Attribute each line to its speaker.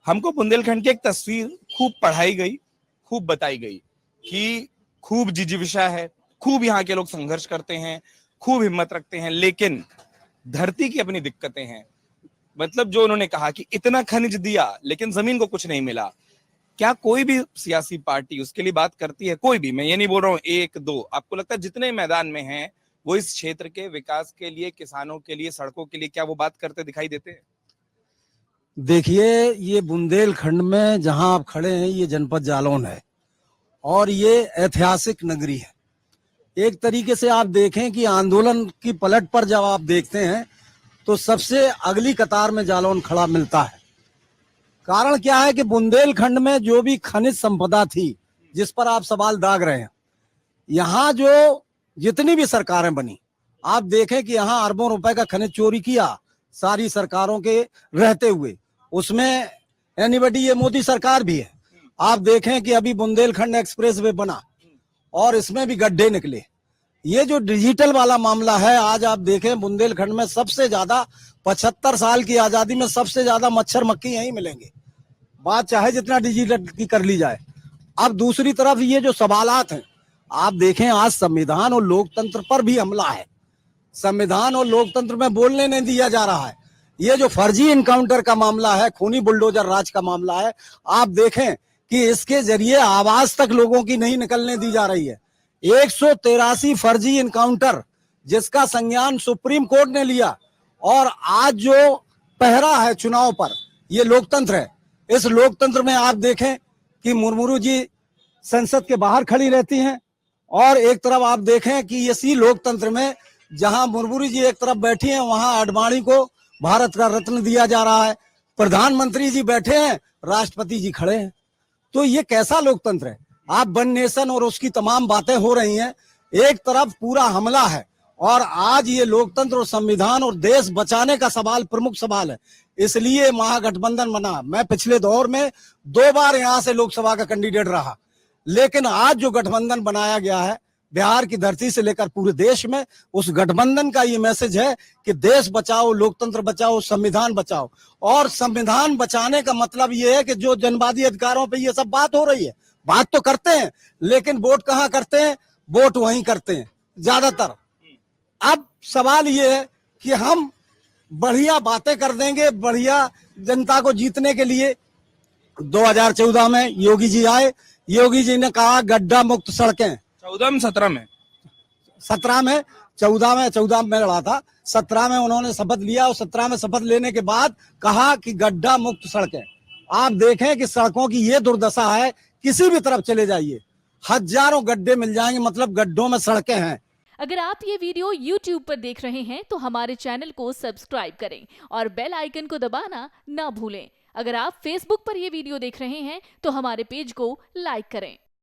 Speaker 1: हमको बुंदेलखंड की एक तस्वीर खूब पढ़ाई गई, खूब बताई गई कि खूब जिजीविषा है, खूब यहाँ के लोग संघर्ष करते हैं, खूब हिम्मत रखते हैं, लेकिन धरती की अपनी दिक्कतें हैं। मतलब जो उन्होंने कहा कि इतना खनिज दिया लेकिन जमीन को कुछ नहीं मिला। क्या कोई भी सियासी पार्टी उसके लिए बात करती है? कोई भी, मैं ये नहीं बोल रहा हूँ एक दो, आपको लगता है जितने मैदान में हैं वो इस क्षेत्र के विकास के लिए, किसानों के लिए, सड़कों के लिए क्या वो बात करते दिखाई देते हैं?
Speaker 2: देखिए, ये बुंदेलखंड में जहां आप खड़े हैं ये जनपद जालौन है और ये ऐतिहासिक नगरी है। एक तरीके से आप देखें कि आंदोलन की पलट पर जब आप देखते हैं तो सबसे अगली कतार में जालौन खड़ा मिलता है। कारण क्या है कि बुंदेलखंड में जो भी खनिज संपदा थी जिस पर आप सवाल दाग रहे हैं, यहाँ जो जितनी भी सरकारें बनी, आप देखें कि यहाँ अरबों रुपए का खनिज चोरी किया सारी सरकारों के रहते हुए। उसमें एनीबडी, ये मोदी सरकार भी है। आप देखें कि अभी बुंदेलखंड एक्सप्रेस वे बना और इसमें भी गड्ढे निकले। ये जो डिजिटल वाला मामला है, आज आप देखें बुंदेलखंड में सबसे ज्यादा 75 साल की आजादी में सबसे ज्यादा मच्छर मक्खी यहीं मिलेंगे, बात चाहे जितना डिजिटल की कर ली जाए। अब दूसरी तरफ ये जो सवालात हैं, आप देखें आज संविधान और लोकतंत्र पर भी हमला है। संविधान और लोकतंत्र में बोलने नहीं दिया जा रहा है। ये जो फर्जी इनकाउंटर का मामला है, खूनी बुलडोजर राज का मामला है, आप देखें कि इसके जरिए आवाज तक लोगों की नहीं निकलने दी जा रही है। 183 फर्जी इनकाउंटर जिसका संज्ञान सुप्रीम कोर्ट ने लिया, और आज जो पहरा है चुनाव पर, ये लोकतंत्र है। इस लोकतंत्र में आप देखें कि मुर्मू जी संसद के बाहर खड़ी रहती हैं, और एक तरफ आप देखें कि इसी लोकतंत्र में जहां मुर्मू जी एक तरफ बैठी हैं वहां आडवाणी को भारत का रत्न दिया जा रहा है, प्रधानमंत्री जी बैठे हैं, राष्ट्रपति जी खड़े हैं। तो ये कैसा लोकतंत्र है? आप वन नेशन और उसकी तमाम बातें हो रही हैं, एक तरफ पूरा हमला है, और आज ये लोकतंत्र और संविधान और देश बचाने का सवाल प्रमुख सवाल है। इसलिए महागठबंधन बना। मैं पिछले दौर में 2 बार यहाँ से लोकसभा का कैंडिडेट रहा, लेकिन आज जो गठबंधन बनाया गया है बिहार की धरती से लेकर पूरे देश में, उस गठबंधन का ये मैसेज है कि देश बचाओ, लोकतंत्र बचाओ, संविधान बचाओ। और संविधान बचाने का मतलब ये है कि जो जनवादी अधिकारों पे ये सब बात हो रही है, बात तो करते हैं लेकिन वोट कहाँ करते हैं? वोट वहीं करते हैं ज्यादातर। अब सवाल ये है कि हम बढ़िया बातें कर देंगे, बढ़िया जनता को जीतने के लिए। 2014 में योगी जी आए, योगी जी ने कहा गड्ढा मुक्त सड़कें।
Speaker 1: 14 में 17 में
Speaker 2: 17 में 14 में लड़ा था, 17 में उन्होंने शपथ लिया, और 17 में शपथ लेने के बाद कहा कि गड्ढा मुक्त सड़कें। आप देखें कि सड़कों की ये दुर्दशा है, किसी भी तरफ चले जाइए हजारों गड्ढे मिल जाएंगे, मतलब गड्ढों में सड़कें हैं।
Speaker 3: अगर आप ये वीडियो YouTube पर देख रहे हैं तो हमारे चैनल को सब्सक्राइब करें और बेल आइकन को दबाना ना भूलें। अगर आप Facebook पर ये वीडियो देख रहे हैं तो हमारे पेज को लाइक करें।